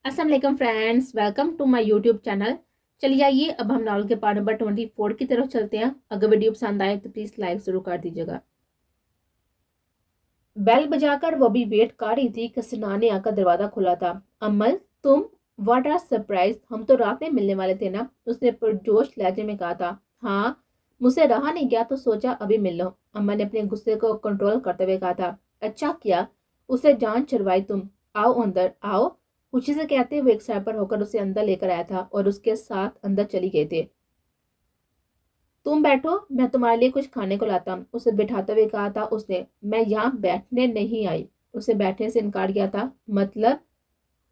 अस्सलाम वालेकुम friends, welcome to my YouTube channel. चलिए आइए अब हम नावल के पार्ट नंबर 24 की तरफ चलते हैं। अगर वीडियो पसंद आए तो प्लीज़ लाइक ज़रूर कर दीजिएगा। बेल बजाकर वो भी वेट कर रही थी कि सना ने आकर दरवाज़ा खोला था। अमल, तुम? व्हाट आर सरप्राइज, हम तो रात में मिलने वाले थे ना, उसने पुरजोश लहजे में कहा था। हाँ, मुझसे रहा नहीं गया तो सोचा अभी मिल लो, अमल ने अपने गुस्से को कंट्रोल करते हुए कहा था। अच्छा किया, उसे जान छुड़वाई तुम। आओ अंदर आओ, खुशी से कहते हुए एक सर पर होकर उसे अंदर लेकर आया था और उसके साथ अंदर चली गए थे। तुम बैठो, मैं तुम्हारे लिए कुछ खाने को लाता हूँ, उसे बिठाते हुए कहा था उसने। मैं यहाँ बैठने नहीं आई, उसे बैठने से इनकार किया था। मतलब?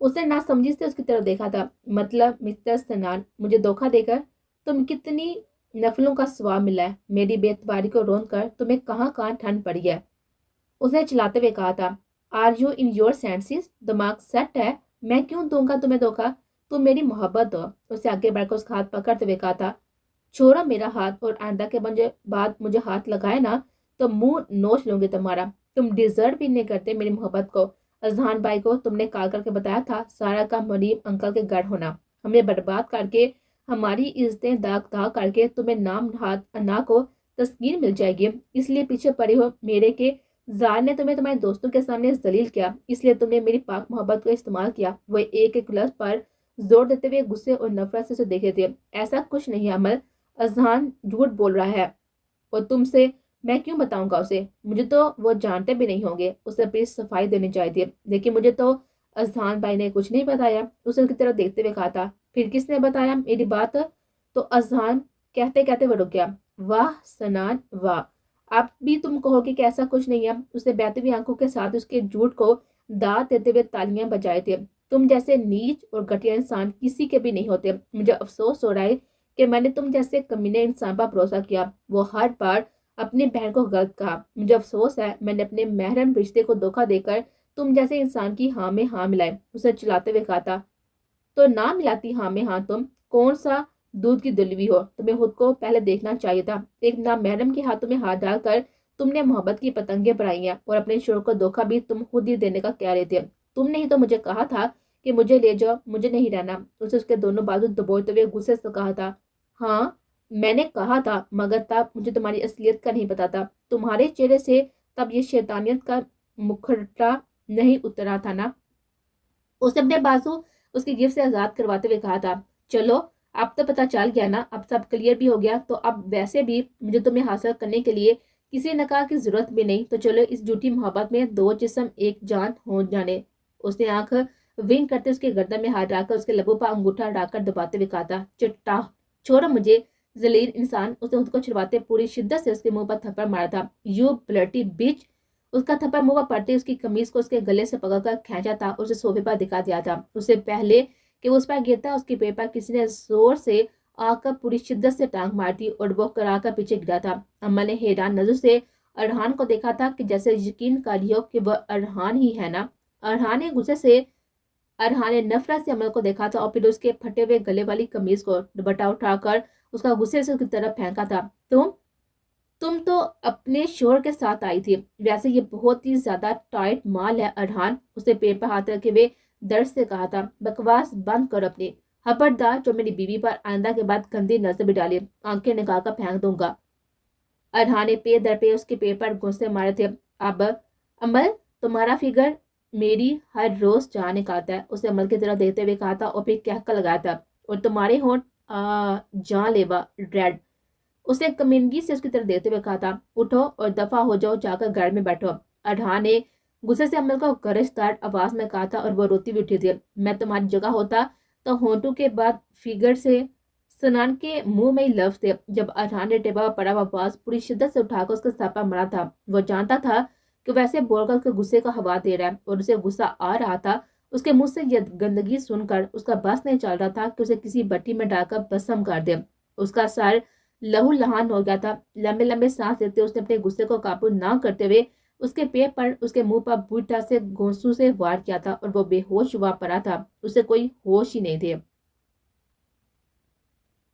उसने नासमझी से उसकी तरफ देखा था। मतलब मिस्टर सनान, मुझे धोखा देकर तुम कितनी नफलों का स्वाब मिला है, मेरी बेतबारी को रोन कर तुम्हें कहाँ कहाँ ठंड पड़ी है, उसने चिल्लाते हुए कहा था। Are you in your senses, दिमाग सेट है? मैं क्यों दूंगा तुम्हें धोखा, तुम मेरी मोहब्बत हो, उसे आगे बढ़कर उसका हाथ पकड़ते हुए कहा था। छोड़ो मेरा हाथ, और आइंदा के बाद मुझे हाथ लगाए ना तो मुंह नोच लूंगी तुम्हारा। तुम डिजर्व भी नहीं करते मेरी मोहब्बत को। अजहान भाई को तुमने कॉल करके बताया था सारा का मुनीम अंकल के घर होना, हमें बर्बाद करके, हमारी इज्जतें दाग दाग करके तुम्हें नाम हाथ अन्ना को तस्कीन मिल जाएगी, इसलिए पीछे पड़े हो मेरे के जार ने तुम्हें तुम्हारे दोस्तों के सामने जलील किया, इसलिए तुमने मेरी पाक मोहब्बत को इस्तेमाल किया। वो एक एक लफ्ज पर जोर देते हुए गुस्से और नफरत से उसे देखे थे। ऐसा कुछ नहीं है अमल, अजहान झूठ बोल रहा है, और तुमसे मैं क्यों बताऊंगा उसे, मुझे तो वो जानते भी नहीं होंगे, उसे अपनी सफाई देनी चाहिए। लेकिन मुझे तो अजहान भाई ने कुछ नहीं बताया, उसे उनकी तरफ देखते हुए कहा था। फिर किसने बताया मेरी बात? तो अजहान कहते कहते वो रुक गया। वाह सनान वाह, आप भी तुम कहोगे कि ऐसा कुछ नहीं है, उसने बहती हुई आंखों के साथ उसके झूठ को दाद देते हुए तालियां बजाए थे। तुम जैसे नीच और घटिया इंसान किसी के भी नहीं होते, मुझे अफसोस हो रहा है कि मैंने तुम जैसे कमीने इंसान पर भरोसा किया, वो हर बार अपनी बहन को गलत कहा। मुझे अफसोस है मैंने अपने महरम रिश्ते को धोखा देकर तुम जैसे इंसान की हाँ में हाँ मिलाए, उसे चिल्लाते हुए कहा था। तो ना मिलाती हाँ में हाँ, तुम कौन सा दूध की दलवी हो, तुम्हें खुद को पहले देखना चाहिए था। एक नामहरम के हाथों में हाथ डालकर तुमने मोहब्बत की पतंगे बढ़ाई हैं, और अपने शोर को धोखा भी तुम खुद ही देने का कह रहे थे। तुमने ही तो मुझे कहा था कि मुझे ले जाओ, मुझे नहीं रहना, उसे उसके दोनों बाजू दबोचते हुए गुस्से से कहा था। हाँ, मैंने कहा था, मगर तब मुझे तुम्हारी असलियत का नहीं पता था, तुम्हारे चेहरे से तब ये शैतानियत का मुखड़ा नहीं उतरा था ना, उसने अपने बाजू उसकी गिफ्ट से आजाद करवाते हुए कहा था। चलो, अब तो पता चल गया ना, अब सब क्लियर भी हो गया, तो अब वैसे भी मुझे तुम्हें हासिल करने के लिए किसी नकाह की जरूरत भी नहीं, तो चलो इस झूठी मोहब्बत में दो जिस्म एक जान हो जाने। उसने आंख विंग करते उसके गर्दन में हाथ डालकर उसके लबों पर अंगूठा डालकर दबाते हुए कहा था। चिट्टा, छोड़ो मुझे जलील इंसान, उसने खुद को छुड़वाते पूरी शिद्दत से उसके मुंह पर थप्पड़ मारा था। यू ब्लडी बिच, उसका थप्पड़ मुंह पर पड़ते उसकी कमीज को उसके गले से पकड़कर खींचा था, उसे सोफे पर दिखा दिया था। उससे पहले कि उस पर गिरता उसके पेट पर किसी ने जोर से आकर पूरी शिद्दत से टांग मार दी और वो कराकर पीछे गिरा था। अम्मा ने हैरान नजर से अरहान को देखा था कि जैसे यकीन कर लियो कि वह अरहान ही है ना। अरहान ने गुस्से से अरहान ने नफरत से अमल को देखा था और फिर उसके फटे हुए गले वाली कमीज को दुपट्टा उठाकर उसका गुस्से से उसकी तरफ फेंका था। तुम तो अपने शोर के साथ आई थी, वैसे ये बहुत ही ज्यादा टाइट माल है अरहान, उसने पेट पर हाथ रखे हुए दर्द से कहा था। बकवास बंद कर अपनी, खबरदार जो मेरी बीवी पर आइंदा के बाद गंदी नजर भी डाली, आंखें निकाल कर फेंक दूंगा। अरहान ने पे दर पे उसके पेट पर घुसे मारे थे। अब अमल, तुम्हारा फिगर मेरी हर रोज जान निकालता है, उसे अमल की तरफ देखते हुए कहा था और फिर कहकर लगाया था। और तुम्हारे होंठ जानलेवा रेड, उसने कमीनगी से उसकी तरफ देखते हुए कहा था। उठो और दफा हो जाओ, जाकर घर में बैठो, अरहान ने गुस्से से अमल को गरजदार आवाज में कहा था, और वो रोती भी उठी थी। मैं तुम्हारी जगह होता तो होंठों के बाद फिगर से सनान के मुंह में ही लफ्ज थे। जब अरहान ने टेबल पर पड़ा हुआ आवाज पूरी शिद्दत से उठाकर उसके सर पर मारा था, वो जानता था कि वैसे बोलकर उसके गुस्से को हवा दे रहा है और उसे गुस्सा आ रहा था। उसके मुंह से यह गंदगी सुनकर उसका बस नहीं चल रहा था कि उसे किसी भट्टी में डालकर भस्म कर दे। उसका सर लहू लहान हो गया था। लंबे लंबे सांस लेते उसने अपने गुस्से को काबू ना करते हुए उसके पेट पर उसके मुंह पर बूटा से घोंसू से वार किया था, और वो बेहोश हुआ पड़ा था, उसे कोई होश ही नहीं थे।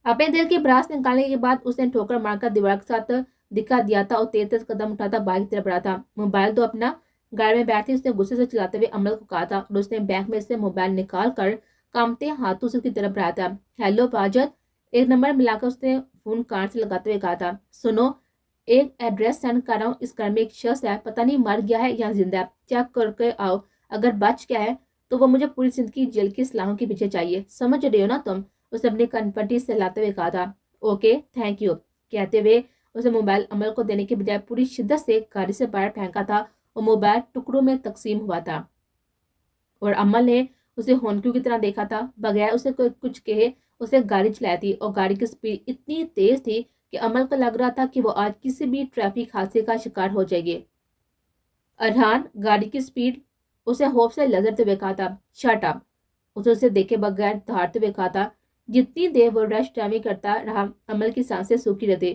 अपने दिल की भड़ास निकालने के बाद उसने ठोकर मारकर दीवार के साथ दिखा दिया था और तेज तेज कदम उठाता बाइक की तरफ बढ़ा था। मोबाइल तो अपना, गाड़ी में बैठते उसने गुस्से से चलाते हुए अमल को कहा था, और उसने बैंक में से मोबाइल निकाल कर کامتے ہاتھوں سے اس کی طرف بڑھایا تھا۔ ہیلو واجد، ایک نمبر ملا کر اس نے فون کان سے لگاتے ہوئے کہا تھا۔ سنو، ایک ایڈریس سینڈ کر رہا ہوں، اس گھر میں ایک شخص ہے، پتہ نہیں مر گیا ہے یا زندہ ہے، چیک کر کے آؤ، اگر بچ گیا ہے تو وہ مجھے پوری زندگی جیل کی سلاخوں کے پیچھے چاہیے، سمجھ رہے ہو نا تم؟ اسے اپنی کنپٹی سے لاتے ہوئے کہا تھا۔ اوکے تھینک یو کہتے ہوئے اسے موبائل عمل کو دینے کے بجائے پوری شدت سے گاڑی سے باہر پھینکا تھا اور موبائل ٹکڑوں میں تقسیم ہوا تھا، اور عمل نے اسے ہونکیوں کی طرح دیکھا تھا۔ بغیر اسے کوئی کچھ کہے اسے گاڑی چلائی تھی، اور گاڑی کی سپیڈ اتنی تیز تھی کہ عمل کو لگ رہا تھا کہ وہ آج کسی بھی ٹریفک حادثے کا شکار ہو جائے گی۔ ارحان گاڑی کی سپیڈ اسے خوف سے لرزتے ہوئے کہا تھا۔ شٹ اپ، اسے دیکھے بغیر دھاڑتے ہوئے کہا تھا۔ جتنی دیر وہ رش ڈرائیونگ کرتا رہا عمل کی سانسیں سوکھی رہتی۔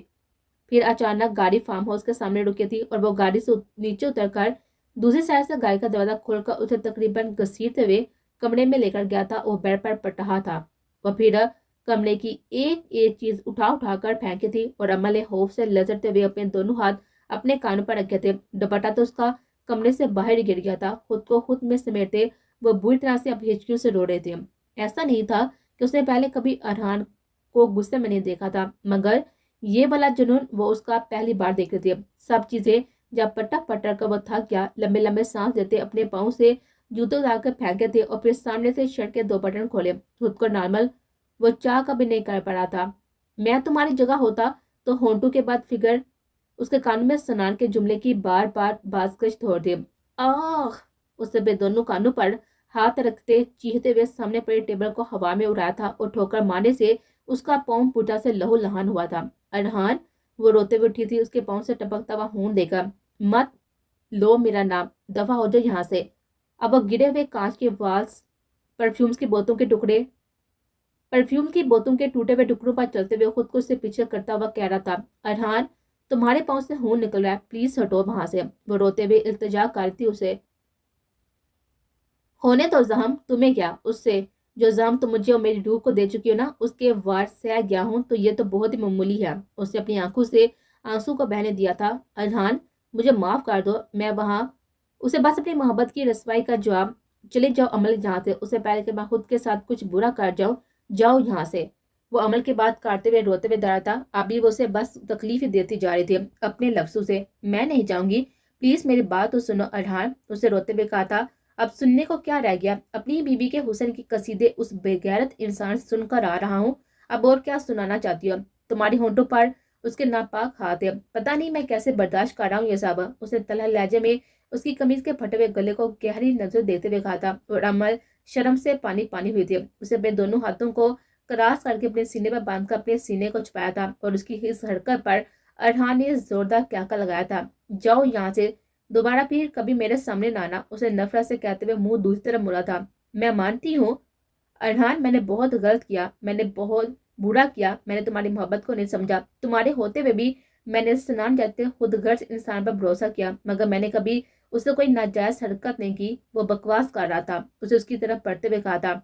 پھر اچانک گاڑی فارم ہاؤس کے سامنے رکی تھی، اور وہ گاڑی سے نیچے اتر کر دوسری سائڈ سے گاڑی کا دروازہ کھول کر اسے تقریباً گھسیٹتے ہوئے کمرے میں لے کر گیا تھا، اور بیڈ پر پڑ رہا تھا۔ وہ پھر کمرے کی ایک ایک چیز اٹھا کر پھینکی تھی، اور عمل نے خوف سے لرزتے ہوئے اپنے دونوں ہاتھ اپنے کانوں پر رکھے تھے۔ دوپٹہ تو اس کا کمرے سے باہر ہی گر گیا تھا۔ خود کو خود میں سمیٹے وہ بری طرح سے اپنی ہچکیوں سے رو رہے تھے۔ ایسا نہیں تھا کہ اس نے پہلے کبھی ارحان کو غصے میں نہیں دیکھا تھا، مگر یہ والا جنون وہ اس کا پہلی بار دیکھ رہی تھی۔ سب چیزیں جب پٹک پٹک کر وہ تھک گیا، لمبے لمبے سانس لیتے اپنے پاؤں سے جوتے اتار کر پھینکے تھے، اور پھر سامنے سے شرٹ کے 2 بٹن کھولے۔ خود کو نارمل وہ چاہ کبھی نہیں کر پا رہا تھا۔ میں تمہاری جگہ ہوتا تو ہونٹوں کے بعد فگر اس کے کانوں میں سنان کے جملے کی بار بار بازگشت ہو رہی۔ آہ، اس نے دونوں کانوں پر ہاتھ رکھتے چیختے ہوئے سامنے پڑے ٹیبل کو ہوا میں اڑایا تھا، اور ٹھوکر مارنے سے اس کا پاؤں پوٹا سے لہو لہان ہوا تھا۔ ارحان، وہ روتے ہوئے اٹھی تھی اس کے پاؤں سے ٹپکتا ہوا خون دے کر۔ مت لو میرا نام، دفع ہو جاؤ یہاں سے۔ اب وہ گرے ہوئے کانچ کے والز، پرفیوم کی بوتلوں کے ٹوٹے ہوئے ٹکڑوں پر چلتے ہوئے خود کو اس سے پیچھے کرتا ہوا کہہ رہا تھا۔ ارحان، تمہارے پاؤں سے خون نکل رہا ہے، پلیز ہٹو وہاں سے۔ وہ روتے ہوئے التجا کر تھی اسے۔ ہونے تو زخم، تمہیں کیا اس سے؟ جو زخم تم مجھے اور میری روح کو دے چکی ہو نا، اس کے وار سہ گیا ہوں تو یہ تو بہت ہی معمولی ہے۔ اس نے اپنی آنکھوں سے آنسو کو بہنے دیا تھا۔ ارحان، مجھے معاف کر دو، میں وہاں اسے بس اپنی محبت کی رسوائی کا جواب۔ چلے جاؤ عمل یہاں سے، اسے پہلے کہ میں خود کے ساتھ کچھ برا کر جاؤں، جاؤ یہاں سے۔ وہ عمل کے بعد کاٹتے ہوئے روتے ہوئے دارا تھا۔ ابھی وہ اسے بس تکلیف ہی دیتی جا رہی تھی اپنے لفظوں سے۔ میں نہیں جاؤں گی، پلیز میری بات تو سنو ارحان، اسے روتے ہوئے کہا تھا۔ اب سننے کو کیا رہ گیا؟ اپنی بیوی کے حسن کی قصیدے اس بے غیرت انسان سے سن کر آ رہا ہوں، اب اور کیا سنانا چاہتی ہو؟ تمہاری ہونٹوں پر اس کے ناپاک ہاتھ ہے، پتہ نہیں میں کیسے برداشت کر رہا ہوں یہ سب۔ اس نے تلخ لہجے میں اس کی قمیض کے پھٹے ہوئے گلے کو گہری نظر دیتے ہوئے کہا تھا، اور عمل شرم سے پانی پانی ہوئی تھی۔ اسے اپنے دونوں ہاتھوں کو کراس کر کے اپنے سینے پر باندھ کر اپنے سینے کو چھپایا تھا، اور اس کی اس حرکت پر ارحان نے زوردار کہکا لگایا تھا۔ جاؤ یہاں سے، دوبارہ پھر کبھی میرے سامنے نہ آنا، اسے نفرت سے کہتے ہوئے منہ دوسری طرف موڑا تھا۔ میں مانتی ہوں ارحان، میں نے بہت غلط کیا، میں نے بہت برا کیا، میں نے تمہاری محبت کو نہیں سمجھا، تمہارے ہوتے ہوئے بھی میں نے سنان جاتے خود غرض انسان پر بھروسہ کیا، مگر میں نے کبھی اس سے کوئی ناجائز حرکت نہیں کی۔ وہ بکواس کر رہا تھا، اسے اس کی طرف بڑھتے ہوئے کہا تھا۔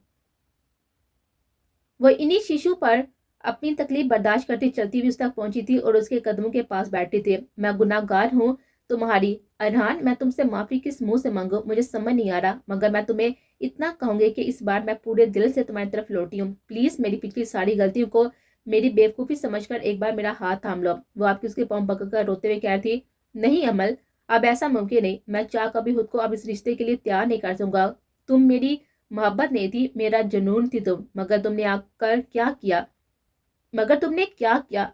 وہ انہی شیشو پر اپنی تکلیف برداشت کرتی چلتی ہوئی اس تک پہنچی تھی اور اس کے قدموں کے پاس بیٹھی تھی۔ میں گناہ گار ہوں تمہاری ارحان، میں تم سے معافی کس منہ سے مانگوں، مجھے سمجھ نہیں آ رہا، مگر میں تمہیں اتنا کہوں گی کہ اس بار میں پورے دل سے تمہاری طرف لوٹی ہوں۔ پلیز میری پچھلی ساری غلطیوں کو میری بیوقوفی سمجھ کر ایک بار میرا ہاتھ تھام لو۔ وہ آپ کی اس کے پاؤں پکڑ کر روتے ہوئے کہہ رہی تھی۔ نہیں عمل، اب ایسا ممکن نہیں، میں چاہ کبھی خود کو اب اس رشتے کے لیے تیار نہیں کر سکوں گا۔ تم میری محبت نہیں تھی، میرا جنون تھی تم، مگر تم نے آ کر کیا کیا؟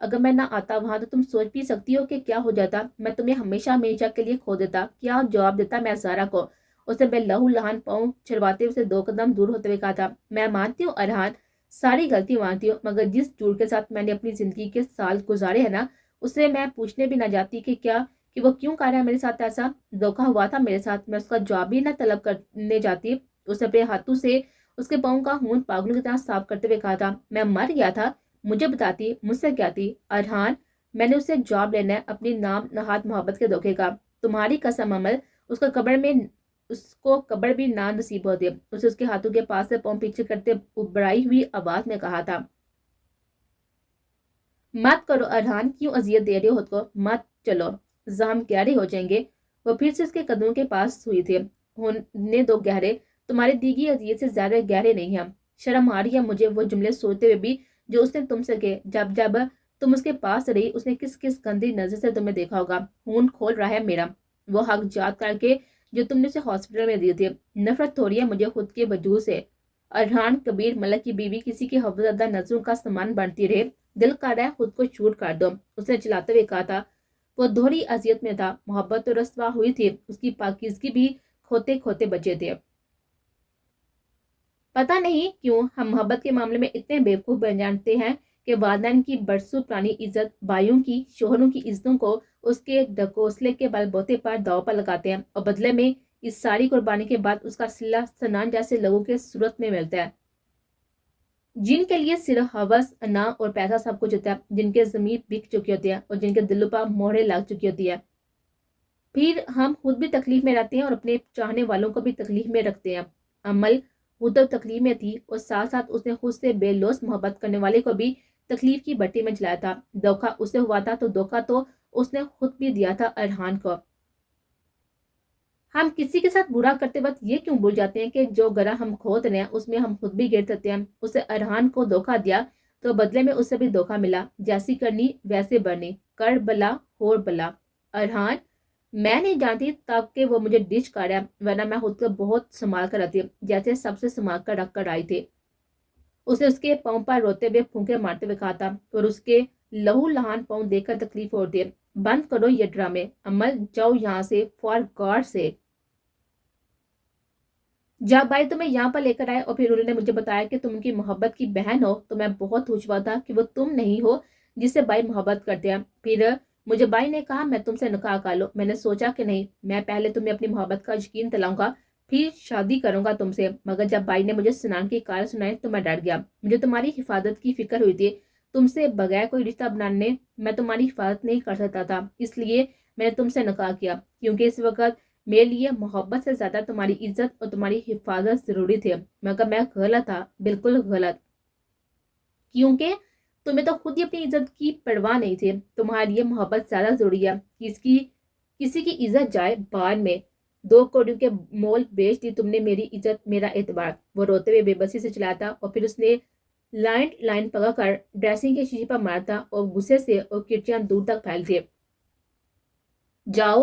اگر میں نہ آتا وہاں تو تم سوچ بھی سکتی ہو کہ کیا ہو جاتا۔ میں تمہیں ہمیشہ ہمیشہ کے لیے کھو دیتا، کیا جواب دیتا میں زارا کو؟ اس نے بے لہو لہان پاؤں چھڑواتے اسے 2 قدم دور ہوتے ہوئے کہا تھا۔ میں مانتی ہوں ارحان، ساری غلطی مانتی ہوں، مگر جس جھوٹ کے ساتھ میں نے اپنی زندگی کے سال گزارے ہیں نا، اسے میں پوچھنے بھی نہ جاتی کہ وہ کیوں کر رہا ہے میرے ساتھ ایسا۔ دھوکا ہوا تھا میرے ساتھ، میں اس کا جواب بھی نہ طلب کرنے جاتی۔ اس نے اپنے ہاتھوں سے اس کے پاؤں کا خون پاگلوں کی طرح صاف کرتے ہوئے کہا تھا۔ میں مر گیا تھا، مجھے بتاتی مجھ سے کیا تھی ارحان، میں نے اسے جواب لینا ہے اپنی نام نہاد محبت کے دھوکے کا۔ تمہاری قسم عمل، اس کو قبر بھی نہ نصیب ہوتی۔ اسے اس کے ہاتھوں کے پاس سے پاؤں پیچھے کرتے ابرائی ہوئی آواز میں کہا تھا۔ مت کرو ارحان، کیوں اذیت دے رہے ہو خود کو، مت، چلو زخم گہرے ہو جائیں گے۔ وہ پھر سے اس کے قدموں کے پاس ہوئی تھی۔ ہونے دو گہرے، تمہاری دی گئی اذیت سے زیادہ گہرے نہیں ہیں۔ शर्म आ रही है मुझे वो जुमले सोचते हुए भी जो उसने तुमसे कहे। जब जब तुम उसके पास रही उसने किस किस गंदी नजर से तुम्हें देखा होगा। खून खोल रहा है मेरा वो हक याद करके जो तुमने उसे हॉस्पिटल में दी थी। नफरत हो रही है मुझे खुद के वजूद से। अरहान कबीर मलक की बीवी किसी की हवसदा नजरों का सामान बनती रहे। दिल कर रहा है खुद को शूट कर दो, उसने चिल्लाते हुए कहा था। वो दोहरी अजियत में था। मोहब्बत तो रस्वा हुई थी, उसकी पाकीज़गी भी खोते खोते बचे थे। पता नहीं क्यों हम मोहब्बत के मामले में इतने बेवकूफ़ बन जाते हैं कि वालिदैन की बरसों पुरानी इज्जत, भाइयों की, शोहरों की इज्जतों को उसके ढकोसले के बलबूते पर दांव पर लगाते हैं और बदले में इस सारी कुर्बानी के बाद उसका सिला सनान जैसे लोगों के सूरत में मिलता है, जिनके लिए सिर्फ हवस, अना और पैसा सब कुछ होता है, जिनके ज़मीर बिक चुकी होती है और जिनके दिलों पर मोहरें लग चुकी होती है। फिर हम खुद भी तकलीफ में रहते हैं और अपने चाहने वालों को भी तकलीफ में रखते हैं। अमल खुद तो तकलीफ में थी और साथ साथ उसने खुद से बेलौस मोहब्बत करने वाले को भी तकलीफ की भट्टी में जलाया था। धोखा उसे हुआ था तो धोखा तो उसने खुद भी दिया था अरहान को। हम किसी के साथ बुरा करते वक्त ये क्यों भूल जाते हैं कि जो गरा हम खोद रहे हैं उसमें हम खुद भी गिर सकते हैं। उसे अरहान को धोखा दिया तो बदले में उससे भी धोखा मिला। जैसी करनी वैसे बनी, कर बला होर बला। अरहान मैं नहीं जानती तब के वो मुझे डिच कर रहा, वरना मैं खुद को बहुत संभाल कर रखती, जैसे सबसे संभाल कर रख कर आई थी। उसे उसके पाँव पर रोते हुए फूंके मारते हुए कहा था और उसके लहू लहान पाँव देखकर तकलीफ हो रही है। बंद करो ये ड्रामे, अमल जाओ यहाँ से, फॉर गॉड से। जब भाई तुम्हें यहाँ पर लेकर आए और फिर उन्होंने मुझे बताया कि तुम उनकी मोहब्बत की बहन हो तो मैं बहुत खुश हुआ था कि वो तुम नहीं हो जिससे भाई मोहब्बत करते हैं। फिर मुझे भाई ने कहा मैं तुमसे निकाह कर लो। मैंने सोचा कि नहीं, मैं पहले तुम्हें अपनी मोहब्बत का यकीन दिलाऊंगा फिर शादी करूंगा तुमसे। मगर जब भाई ने मुझे स्नान की कार सुनाई तो मैं डर गया। मुझे तुम्हारी हिफाजत की फिक्र हुई थी। तुमसे बगैर कोई रिश्ता बनाने मैं तुम्हारी हिफाजत नहीं कर सकता था, इसलिए मैंने तुमसे निकाह किया, क्योंकि इस वक्त मेरे लिए मोहब्बत से ज्यादा तुम्हारी इज्जत और तुम्हारी हिफाजत जरूरी थे। मगर मैं गलत था, बिल्कुल गलत, क्योंकि तुम्हें तो खुद ही अपनी इज्जत की परवाह नहीं थी। तुम्हारे लिए मोहब्बत ज्यादा जरूरी है। किसी की इज्जत जाए बाद में। 2 कौड़ियों के मोल बेच दी तुमने मेरी इज्जत, मेरा एतबार। वो रोते हुए बेबसी से चलाया था और फिर उसने लाइन लाइन पकड़ कर ड्रेसिंग के शीशे पर मारा था और गुस्से से और किर्चियां दूर तक फैल थी। जाओ।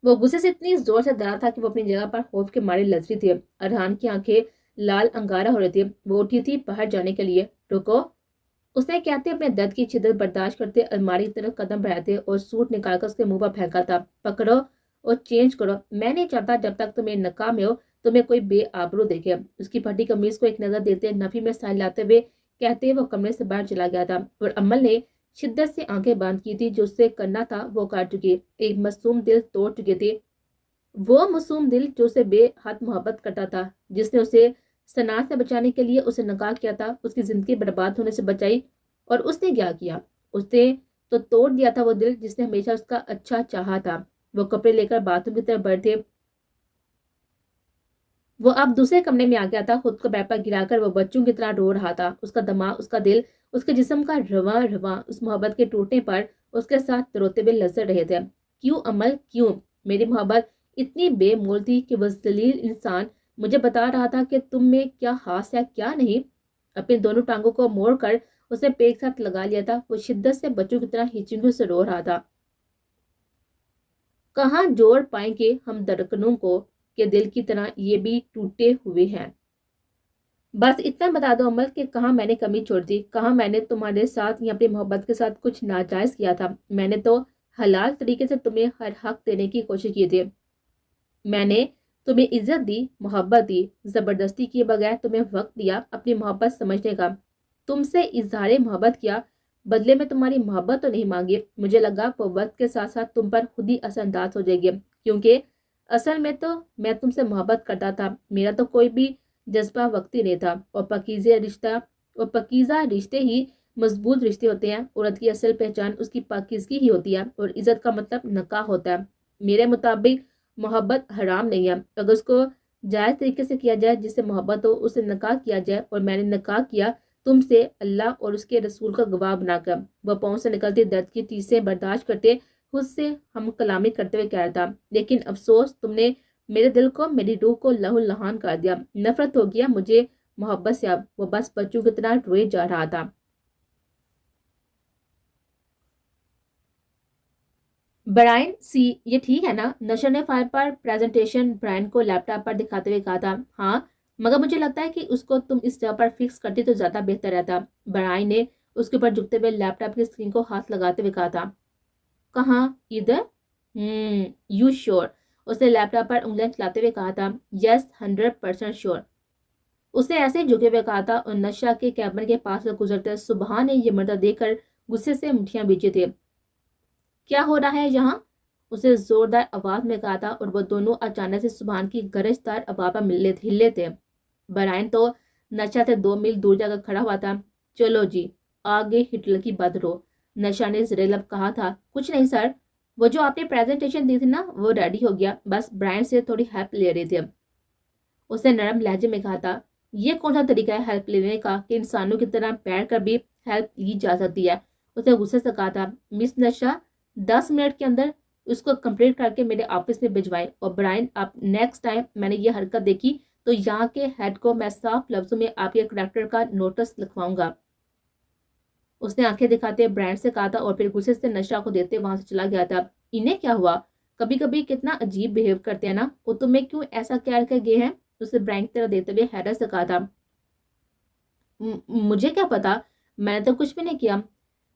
वो गुस्से से इतनी जोर से डरा था कि वो अपनी जगह पर खौफ के मारे लज रही थी। अरहान की आंखें लाल अंगारा हो रही थी। वो उठी थी बाहर जाने के लिए। रुको, उसने कहते अपने दर्द की शिद्दत बर्दाश्त करते अलमारी की तरफ कदम बढ़ाते और सूट निकालकर उसके मुंह पर फेंका था। पकड़ो और चेंज करो, मैं नहीं चाहता जब तक तुम्हें नकाब में हो तुम्हें कोई बेआबरू देखे। उसकी फटी कमीज को एक नजर देते नफी में साइन लाते हुए कहते वो कमरे से बाहर चला गया था और अमल ने शिद्दत से आंखें बंद की थी। जो उससे करना था वो कर चुकी, एक मासूम दिल तोड़ चुके थे। वो मासूम दिल जो उसे बेहद मोहब्बत करता था, जिसने उसे सनात से बचाने के लिए उसे निकाह किया था, उसकी जिंदगी बर्बाद होने से बचाई। और उसने क्या किया? उसने तो तोड़ दिया था वो दिल जिसने हमेशा उसका अच्छा चाहा था। वो कपड़े लेकर बाथरूम की तरफ बढ़ते। वो अब दूसरे कमरे में आ गया था। खुद को बेड पर गिराकर वो बच्चों की तरह रो रहा था। उसका दिमाग, उसका दिल, उसके जिस्म का रवा रवा उस मोहब्बत के टूटने पर उसके साथ रोते हुए लजर रहे थे। क्यों अमल, क्यों? मेरी मोहब्बत इतनी बेमोल थी कि वह जलील इंसान मुझे बता रहा था कि तुम में क्या हास है क्या नहीं। अपनी दोनों टांगों को मोड़ कर उसने पेट साथ लगा लिया था। वो शिद्दत से बच्चों की तरह हिचकियों से रो रहा था। कहाँ जोड़ पाएंगे हम धड़कनों को के दिल की तरह ये भी टूटे हुए हैं। बस इतना बता दो अमल कि कहाँ मैंने कमी छोड़ दी, कहाँ मैंने तुम्हारे साथ या अपनी मोहब्बत के साथ कुछ नाजायज किया था। मैंने तो हलाल तरीके से तुम्हें हर हक देने की कोशिश की थी। मैंने तुम्हें इज्जत दी, मोहब्बत दी, जबरदस्ती किए बगैर तुम्हें वक्त दिया अपनी मोहब्बत समझने का। तुमसे इजहार मोहब्बत किया, बदले में तुम्हारी मोहब्बत तो नहीं मांगी। मुझे लगा वो वक्त के साथ साथ तुम पर खुद ही असरअंदाज हो जाएगी, क्योंकि असल में तो मैं तुमसे मोहब्बत करता था। मेरा तो कोई भी जज्बा वक्ती नहीं था। और पकीज़ा रिश्ते ही मजबूत रिश्ते होते हैं। औरत की असल पहचान उसकी पाकीज़गी ही होती है और इज्जत का मतलब निकाह होता है। मेरे मुताबिक मोहब्बत हराम नहीं है अगर उसको जायज़ तरीके से किया जाए। जिससे मोहब्बत हो उसे निकाह किया जाए। और मैंने निकाह किया तुमसे अल्लाह और उसके रसूल का गवाह बनाकर। वह पाँव से निकलती दर्द की चीज़ें बर्दाश्त करते खुद से हम कलामी करते हुए कह रहा था, लेकिन अफसोस तुमने मेरे दिल को, मेरी रूह को लहू लहान कर दिया। नफरत हो गया मुझे मोहब्बत से अब वो बस बच्चों की तरह रोए जा रहा था। ब्रायन सी, ये ठीक है ना? नशर ने फाइल पर प्रेजेंटेशन ब्रायन को लैपटॉप पर दिखाते हुए कहा था। हाँ, मगर मुझे लगता है कि उसको तुम इस जगह पर फिक्स करती तो ज्यादा बेहतर रहता। ब्रायन ने उसके ऊपर झुकते हुए लैपटॉप की स्क्रीन को हाथ लगाते हुए कहा था। कहाँ? इधर? You sure? उसने लैपटॉप पर उंगलियां चलाते हुए कहा था। Yes, 100% sure. उसने ऐसे ही झुके हुए कहा था और नशा के कैबिन के पास से गुजरते सुबह ने ये मर्दा देखकर गुस्से से मुठियां बीचे थे। क्या हो रहा है यहाँ? उसे जोरदार आवाज में कहा था और वो दोनों अचानक से सुबहान की गरजदार आवाज पर हिले थे। ब्रायन तो नशा से 2 मील दूर जाकर खड़ा हुआ था। चलो जी, आगे हिटलर की बात रो। नशा ने जरेलब कहा था। कुछ नहीं सर, वो जो आपने प्रेजेंटेशन दी थी ना, वो रेडी हो गया, बस ब्रायन से थोड़ी हेल्प ले रही थी। उसने नरम लहजे में कहा था। ये कौन सा तरीका है हेल्प लेने का कि इंसानों की तरह बैठ कर भी हेल्प ली जा सकती है? उसने गुस्से से कहा था। मिस नशा, 10 मिनट के अंदर उसको कंप्लीट करके मेरे ऑफिस में भिजवाएं। और ब्रायन, आप नेक्स्ट टाइम मैंने ये हरकत देखी तो यहाँ के हेड को मैं साफ लफ्जों में आपके करेक्टर का नोटिस लिखवाऊंगा। उसने आंखें दिखाते ब्रायन से कहा था और फिर गुस्से से नशा को देते वहां से चला गया था। इन्हें क्या हुआ? कभी कभी कितना अजीब बिहेव करते हैं ना, वो तुम्हें क्यों ऐसा क्या कर गए हैं? उसने ब्रायन की तरह देते हुए हैरत से कहा था। मुझे क्या पता, मैंने तो कुछ भी नहीं किया।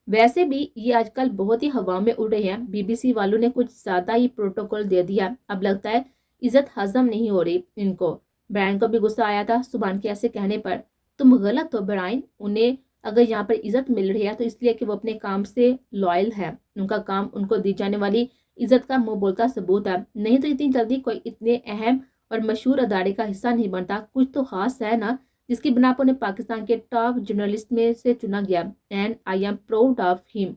वैसे भी ये आजकल बहुत ही हवा में उड़ रहे हैं। बीबीसी वालों ने कुछ ज्यादा ही प्रोटोकॉल दे दिया। अब लगता है इज्जत हजम नहीं हो रही इनको। ब्रायन को भी गुस्सा आया था सुभान के ऐसे कहने पर। तुम गलत हो ब्रायन, उन्हें अगर यहाँ पर इज्जत मिल रही है तो इसलिए कि वो अपने काम से लॉयल है। उनका काम उनको दी जाने वाली इज्जत का मुंह बोलता सबूत है। नहीं तो इतनी जल्दी कोई इतने अहम और मशहूर अदारे का हिस्सा नहीं बनता। कुछ तो खास है ना जिसकी बिना पर उन्हें पाकिस्तान के टॉप जर्नलिस्ट में से चुना गया। And I am proud of him.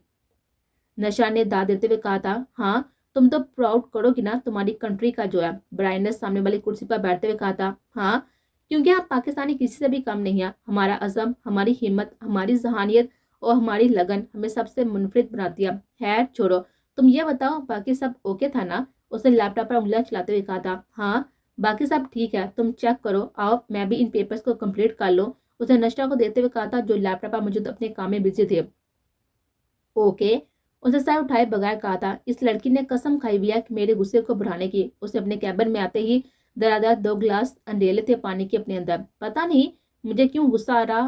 नशा ने दाद देते हुए कहा था। हाँ, तुम तो प्राउड करोगी ना तुम्हारी कंट्री का जो है। ब्रायन ने सामने वाली कुर्सी पर बैठते हुए कहा था। हाँ, क्योंकि आप पाकिस्तानी किसी से भी कम नहीं है। हमारा अज़म, हमारी हिम्मत, हमारी जहानियत और हमारी लगन हमें सबसे मुनफरिद बनाती है। खैर छोड़ो, तुम ये बताओ बाकी सब ओके था ना? उसने लैपटॉप पर उंगलियां चलाते हुए कहा था। हाँ, बाकी सब ठीक है, तुम चेक करो। आओ मैं भी इन पेपर्स को कंप्लीट कर लूँ। उसने नशा को देते हुए कहा था जो लैपटॉप पर मौजूद अपने काम में बिजी थे। ओके, उसने सर उठाए बगैर कहा था। इस लड़की ने कसम खाई हुई है कि मेरे गुस्से को बढ़ाने की। उसने अपने कैबिन में आते ही दरादर 2 गिलास अंडेले थे पानी के अपने अंदर। पता नहीं मुझे क्यों गुस्सा आ रहा,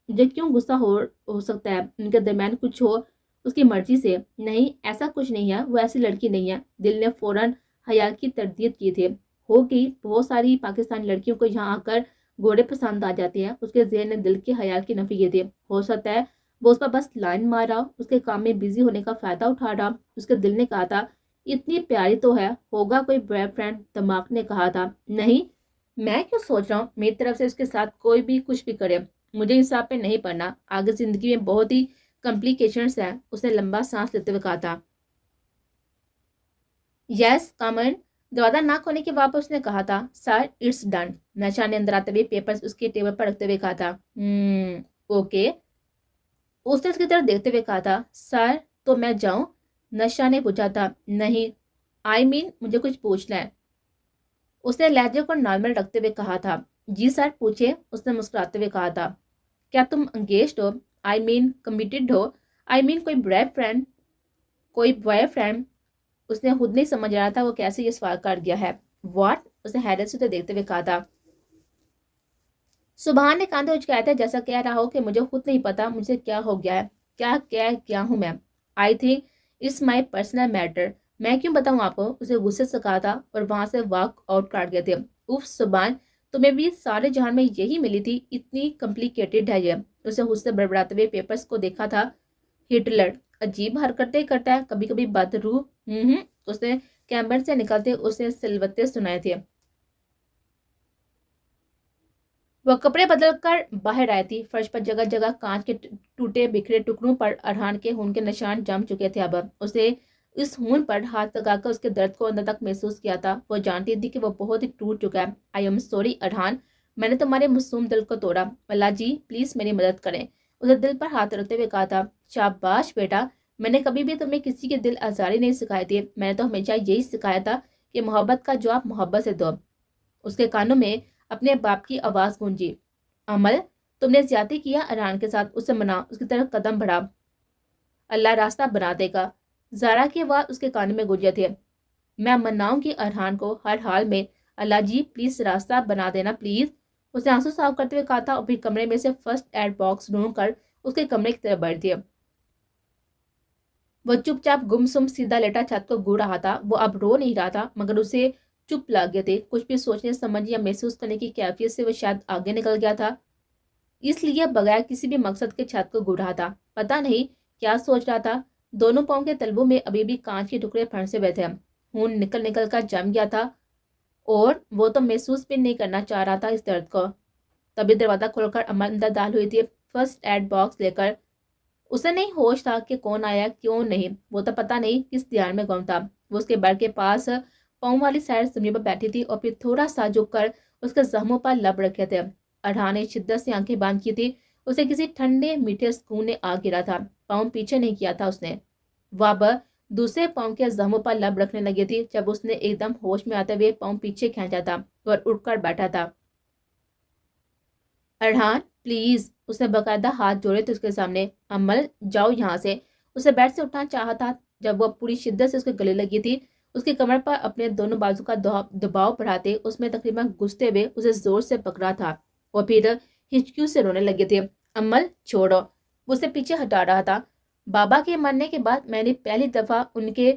मुझे क्यों गुस्सा हो सकता है उनके दरमियान कुछ हो उसकी मर्जी से। नहीं, ऐसा कुछ नहीं है, वो ऐसी लड़की नहीं है। दिल ने फौरन हया की तरदीद की थी। होगी, बहुत सारी पाकिस्तानी लड़कियों को यहाँ आकर घोड़े पसंद आ जाते हैं। उसके ज़हन ने दिल के हया की नफी की थी। हो सकता है वो उस पर बस लाइन मार रहा, उसके काम में बिजी होने का फायदा उठा रहा। उसके दिल ने कहा था इतनी प्यारी तो है, होगा कोई बॉयफ्रेंड। दिमाग ने कहा था नहीं, मैं क्यों सोच रहा हूँ मेरी तरफ से उसके साथ कोई भी कुछ भी करे। मुझे हिसाब पे नहीं पड़ना, आगे जिंदगी में बहुत ही कॉम्प्लिकेशंस है। उसने लंबा सांस लेते हुए कहा था। यस कमन। दरवाजा ना खोलने के वापस उसने कहा था। Sir it's done. नशा ने अंदर आते हुए पेपर्स उसके टेबल पर रखते हुए कहा था। ओके। उसने उसकी तरफ देखते हुए कहा था। सर तो मैं जाऊं? नशा ने पूछा था। नहीं, मुझे कुछ पूछना है। उसने लहजे को नॉर्मल रखते हुए कहा था। जी सर पूछे, उसने मुस्कुराते हुए कहा था। क्या तुम अंगेज्ड हो? कमिटेड हो? कोई बॉयफ्रेंड? उसने खुद नहीं समझ रहा था वो कैसे ये सवाल कर गया है। व्हाट? उसने हैरत से देखते हुए कहा था। सुबहान ने कांधे उचकाया था जैसा कह रहा हो कि मुझे खुद नहीं पता मुझे क्या हो गया है। क्या हूं मैं? I think it's my personal matter. मैं क्यों बताऊं आपको? उसे गुस्से से कहा था और वहां से वॉक आउट कर गए थे। उफ सुबहान, तुम्हें भी सारे जहान में यही मिली थी? इतनी कॉम्प्लिकेटेड है ये। उसे गुस्से बड़बड़ाते हुए पेपर्स को देखा था। हिटलर अजीब हरकतें करता है, कभी कभी बदरू। उसने कैम्बर से निकलते उसे सिलवते सुनाए थे। वह कपड़े बदल कर बाहर आई थी। फर्श पर जगह जगह कांच के टूटे बिखरे टुकड़ों पर अरहान के खून के निशान जम चुके थे। अब उसे इस खून पर हाथ लगाकर उसके दर्द को अंदर तक महसूस किया था। वो जानती थी कि वो बहुत ही टूट चुका है। आई एम सॉरी अरहान, मैंने तुम्हारे मासूम दिल को तोड़ा। अल्लाह जी प्लीज मेरी मदद करें। उसे दिल पर हाथ रखते हुए कहा था। शाबाश बेटा, मैंने कभी भी तुम्हें किसी के दिल आजारी नहीं सिखाई थी। मैंने तो हमेशा यही सिखाया था कि मोहब्बत का जवाब मोहब्बत से दो। उसके कानों में अपने बाप की आवाज गूंजी। अमल, तुमने ज्यादती किया अरहान के साथ, उसे मना, उसकी तरफ कदम बढ़ा, अल्लाह रास्ता बना देगा। जारा की आवाज़ उसके कानों में गूंजे थे। मैं मनाऊंगी अरहान को हर हाल में, अल्लाह जी प्लीज रास्ता बना देना प्लीज। उसने आंसू साफ करते हुए कहा था और फिर कमरे में से फर्स्ट एड बॉक्स ढूंढ कर उसके कमरे की तरफ बढ़ दिया। वह चुपचाप गुमसुम सीधा लेटा छत को घूर रहा था। वो अब रो नहीं रहा था, मगर उसे चुप लगे थे। कुछ भी सोचने समझ या महसूस करने की कैफियत से वो शायद आगे निकल गया था, इसलिए बगैर किसी भी मकसद के छत को घूर रहा था। पता नहीं क्या सोच रहा था। दोनों पाँव के तलवों में अभी भी कांच के टुकड़े फंसे हुए थे। खून निकल निकल कर जम गया था और वो तो महसूस भी नहीं करना चाह रहा था इस दर्द को। तभी दरवाजा खोलकर अमन अंदर दाल हुई थी, फर्स्ट एड बॉक्स लेकर। उसे नहीं होश था कि कौन आया क्यों नहीं, वो तो पता नहीं किस ध्यान में गुम था। वो उसके बेड के पास पाँव वाली साइड जमीन पर बैठी थी और फिर थोड़ा सा झुक कर उसके जख्मों पर लब रखे थे। अरहान ने शिद्दत से आंखें बांध की थी। उसे किसी ठंडे मीठे सुकून ने आ गिरा था। पाँव पीछे नहीं किया था उसने। वह दूसरे पाँव के जख्मों पर लब रखने लगी थी जब उसने एकदम होश में आते हुए पाँव पीछे खींचा था और उठकर बैठा था। अरहान प्लीज, उसने बकायदा हाथ जोड़े थे उसके सामने। अमल जाओ यहाँ से। उसे बेड से उठना चाहा था जब वह पूरी शिद्दत से उसके गले लगी थी। उसके कमर पर अपने दोनों बाजू का दबाव बढ़ाते उसमें तकरीबन घुसते हुए उसे जोर से पकड़ा था और फिर हिचकियों से रोने लगे थे। अमल छोड़ो, वो उसे पीछे हटा रहा था। बाबा के मरने के बाद मैंने पहली दफा उनके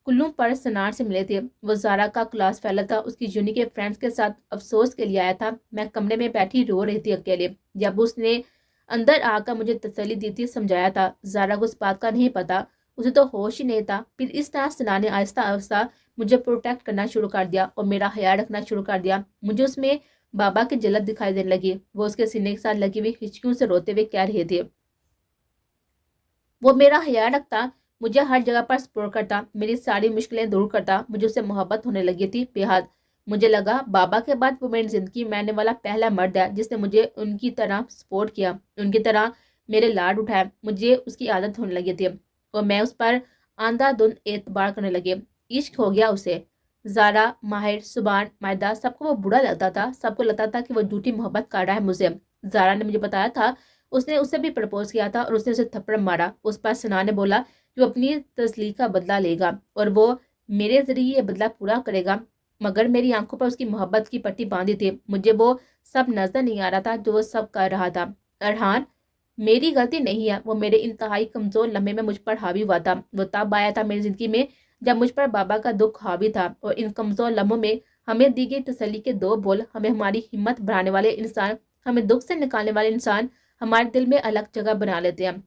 कुल्लू पर सनार से मिले थे। वो जारा का क्लास फैला था, उसकी यूनी के फ्रेंड्स के साथ अफसोस के लिए आया था। मैं कमरे में बैठी रो रही थी अकेले जब उसने अंदर आकर मुझे तसल्ली दी थी, समझाया था। जारा को इस बात का नहीं पता, उसे तो होश ही नहीं था। फिर इस तरह सना ने आहिस्ता आहिस्ता मुझे प्रोटेक्ट करना शुरू कर दिया और मेरा ख्याल रखना शुरू कर दिया। मुझे उसमें बाबा की झलक दिखाई देने लगी। वो उसके सीने के साथ लगी हुई हिचकियों से रोते हुए कह रहे थे, वो मेरा ख्याल रखता, मुझे हर जगह पर सपोर्ट करता, मेरी सारी मुश्किलें दूर करता। मुझे उससे मोहब्बत होने लगी थी बेहद। मुझे लगा बाबा के बाद वो मेरी ज़िंदगी में आने वाला पहला मर्द है जिसने मुझे उनकी तरह सपोर्ट किया, उनकी तरह मेरे लाड उठाए। मुझे उसकी आदत होने लगी थी और मैं उस पर आंधाधुंध एतबार करने लगे। इश्क हो गया उसे। जारा, माहिर, सुबान, मायदा, सबको वो बुरा लगता था। सबको लगता था कि वो झूठी मोहब्बत कर रहा है मुझे। जारा ने मुझे बताया था उसने उससे भी प्रपोज किया था और उसने उसे थप्पड़ मारा। उस पर सना ने बोला कि वो अपनी तसली का बदला लेगा और वो मेरे जरिए ये बदला पूरा करेगा, मगर मेरी आंखों पर उसकी मोहब्बत की पट्टी बांधी थी। मुझे वो सब नजर नहीं आ रहा था जो वो सब कर रहा था। अरहान, मेरी गलती नहीं है, वो मेरे इंतहाई कमजोर लम्हे में मुझ पर हावी हुआ था। वो तब आया था मेरी जिंदगी में जब मुझ पर बाबा का दुख हावी था और इन कमजोर लम्हों में हमें दी गई तसल्ली के दो बोल, हमें हमारी हिम्मत बढ़ाने वाले इंसान, हमें दुख से निकालने वाले इंसान हमारे दिल में अलग जगह बना लेते हैं।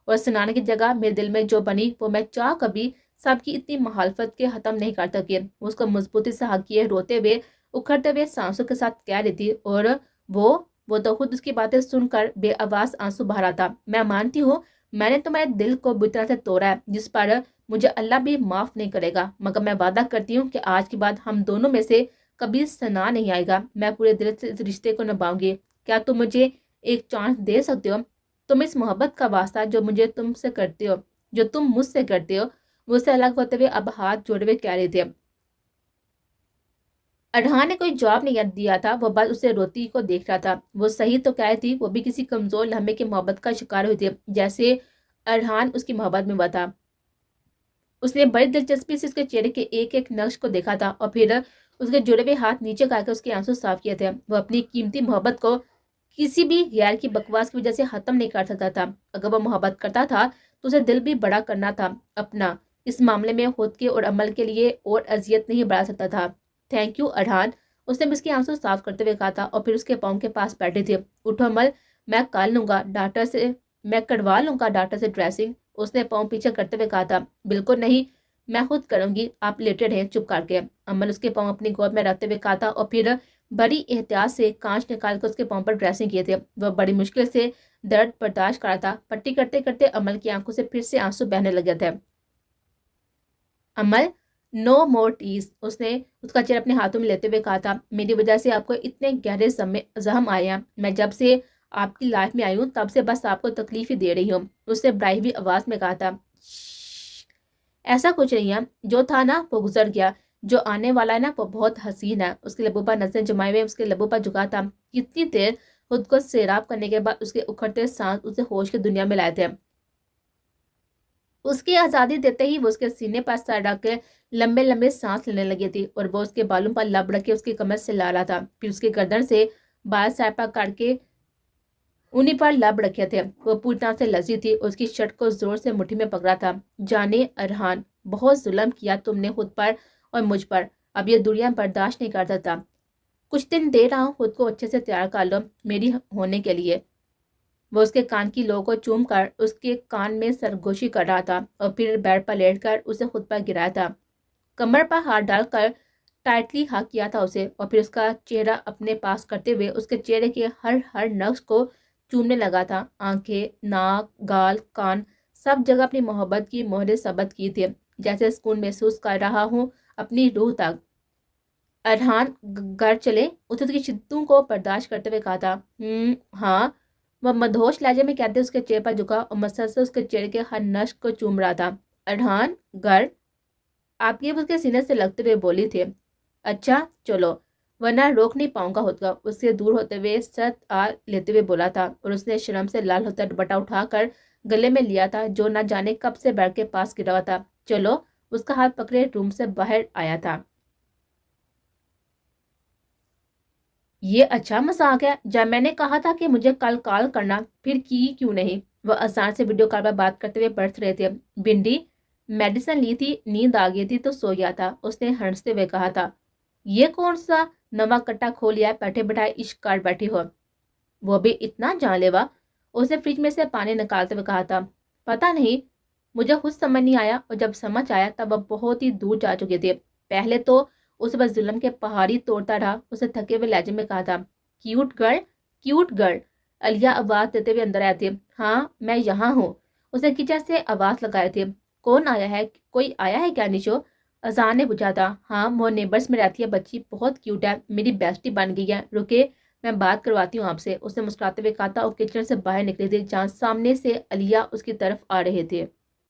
और सनाने की जगह मेरे दिल में जो बनी वो मैं चाह कभी सबकी इतनी मुखालफत के ख़त्म नहीं कर सकी। उसको मजबूती से हक किए रोते हुए उखड़ते हुए सांसों के साथ कह रही थी और वो तो खुद उसकी बातें सुनकर बेआवाज आंसू बहा रहा था। मैं मानती हूँ मैंने तुम्हारे दिल को बुरी तरह से तोड़ा है, जिस पर मुझे अल्लाह भी माफ़ नहीं करेगा, मगर मैं वादा करती हूँ कि आज के बाद हम दोनों में से कभी सना नहीं आएगा। मैं पूरे दिल से इस रिश्ते को निभाऊंगी। क्या तुम मुझे एक चांस दे सकते हो? तुम इस मोहब्बत का वास्ता जो मुझे तुमसे करते हो, जो तुम मुझसे करते हो। वो उससे अलग होते हुए अब हाथ जोड़े हुए कह रहे थे। अरहान ने कोई जवाब नहीं दिया था, वो बस उसे रोती को देख रहा था। वो सही तो कह थी, वो भी किसी कमजोर लम्हे की मोहब्बत का शिकार हुई थी जैसे अरहान उसकी मोहब्बत में हुआ था। उसने बड़ी दिलचस्पी से उसके चेहरे के एक एक नक्श को देखा था और फिर उसके जुड़े हुए हाथ नीचे करके उसके आंसू साफ किए थे। वो अपनी कीमती मोहब्बत को किसी भी गैर की बकवास की वजह से खत्म नहीं कर सकता था। अगर वो मोहब्बत करता था तो उसे दिल भी बड़ा करना था अपना। इस मामले में खुद के और अमल के लिए और अजियत नहीं बढ़ा सकता था। थैंक यू अरहान, उसने उसके आंसू साफ करते हुए कहा था और फिर उसके पाँव के पास बैठे थे। उठो अमल, मैं कर लूंगा डॉक्टर से, मैं करवा लूंगा डॉक्टर से ड्रेसिंग, उसने पाँव पीछे करते हुए कहा था। बिल्कुल नहीं, मैं खुद करूंगी, आप लेटे रहे चुप करके। अमल उसके पाँव अपनी गोद में रखते हुए कहा था और फिर बड़ी एहतियात से कांच निकाल कर उसके पाँव पर ड्रेसिंग किए थे। वह बड़ी मुश्किल से दर्द बर्दाश्त कर रहा था। पट्टी करते करते अमल की आंखों से फिर से आंसू बहने लगे थे। अमल, नो मोर टीज, उसने उसका चेहरा अपने हाथों में लेते हुए कहा था। मेरी वजह से आपको इतने गहरे जख्म आए हैं। मैं जब से आपकी लाइफ में आई हूँ तब से बस आपको तकलीफ ही दे रही हूँ, उसने बढ़ाई हुई आवाज में कहा था। ऐसा कुछ नहीं है, जो था ना वो गुजर गया, जो आने वाला है ना वो बहुत हसीन है। उसके लबों पर नजरें जमाए हुए उसके लबों पर झुका था। कितनी देर خود کو سیراب کرنے کے بعد اس کے اکھڑتے سانس اسے ہوش کی دنیا میں لائے تھے۔ اس کی آزادی دیتے ہی وہ اس کے سینے پر سر رکھ کے لمبے لمبے سانس لینے لگی تھی اور وہ اس کے بالوں پر لب رکھ کے اس کی کمر سے لا رہا تھا، پھر اس کی گردن سے بال سائپا کر کے انہی پر لب رکھے تھے۔ وہ پوری طرح سے لرزی تھی، اس کی شرٹ کو زور سے مٹھی میں پکڑا تھا۔ جانے ارحان، بہت ظلم کیا تم نے خود پر اور مجھ پر، اب یہ دنیا برداشت نہیں کر سکتا۔ کچھ دن دے رہا ہوں، خود کو اچھے سے تیار کر لو میری ہونے کے لیے۔ وہ اس کے کان کی لو کو چوم کر اس کے کان میں سرگوشی کر رہا تھا اور پھر بیڈ پر لیٹ کر اسے خود پر گرایا تھا، کمر پر ہاتھ ڈال کر ٹائٹلی ہگ کیا تھا اسے، اور پھر اس کا چہرہ اپنے پاس کرتے ہوئے اس کے چہرے کے ہر نقش کو چومنے لگا تھا۔ آنکھیں، ناک، گال، کان، سب جگہ اپنی محبت کی مہریں ثبت کی تھی، جیسے سکون محسوس کر رہا ہوں اپنی روح تک۔ ارحان گھر چلے، اس کی شدتوں کو برداشت کرتے ہوئے کہا تھا۔ ہاں، وہ مدہوش لہجے میں کہتے اس کے چہرے پر جھکا اور مسلسل اس کے چہرے کے ہر نقش کو چوم رہا تھا۔ ارحان گھر، آپ یہ اس کے سینے سے لگتے ہوئے بولی تھی۔ اچھا چلو، ورنہ روک نہیں پاؤں گا خود کا، اس سے دور ہوتے ہوئے ست آ لیتے ہوئے بولا تھا، اور اس نے شرم سے لال ہوتا دوپٹہ اٹھا کر گلے میں لیا تھا جو نہ جانے کب سے بیٹھ کے پاس گرا ہوا تھا۔ چلو، اس کا ہاتھ پکڑے روم سے باہر آیا تھا۔ یہ اچھا مذاق ہے، جب میں نے کہا تھا کہ مجھے کل کال کرنا، پھر کی کیوں نہیں؟ وہ آسان سے ویڈیو کال پر بات کرتے ہوئے برس رہے تھے۔ بنڈی میڈیسن لی تھی، نیند آ گئی تھی تو سو گیا تھا، اس نے ہنستے ہوئے کہا تھا۔ یہ کون سا نوا کٹا کھول لیا، بیٹھے بیٹھائے عشق کر بیٹھی ہو؟ وہ بھی اتنا جان لیوا؟ اس نے فریج میں سے پانی نکالتے ہوئے کہا تھا۔ پتہ نہیں، مجھے خود سمجھ نہیں آیا، اور جب سمجھ آیا تب وہ بہت ہی دور جا چکے تھے۔ پہلے تو اس پر ظلم کے پہاڑی توڑتا رہا، اسے تھکے ہوئے لہجے میں کہا تھا۔ کیوٹ گرل، کیوٹ گرل، علیہ آواز دیتے ہوئے اندر آئی تھی۔ ہاں میں یہاں ہوں، اسے کچن سے آواز لگائی تھی۔ کون آیا ہے، کوئی آیا ہے کیا نیچو؟ اذان نے پوچھا تھا۔ ہاں، وہ نیبرس میں رہتی ہے بچی، بہت کیوٹ ہے، میری بیسٹی بن گئی ہے، رکے میں بات کرواتی ہوں آپ سے، اس نے مسکراتے ہوئے کہا تھا اور کچن سے باہر نکلی تھی جہاں سامنے سے علیہ اس کی طرف آ رہے تھے۔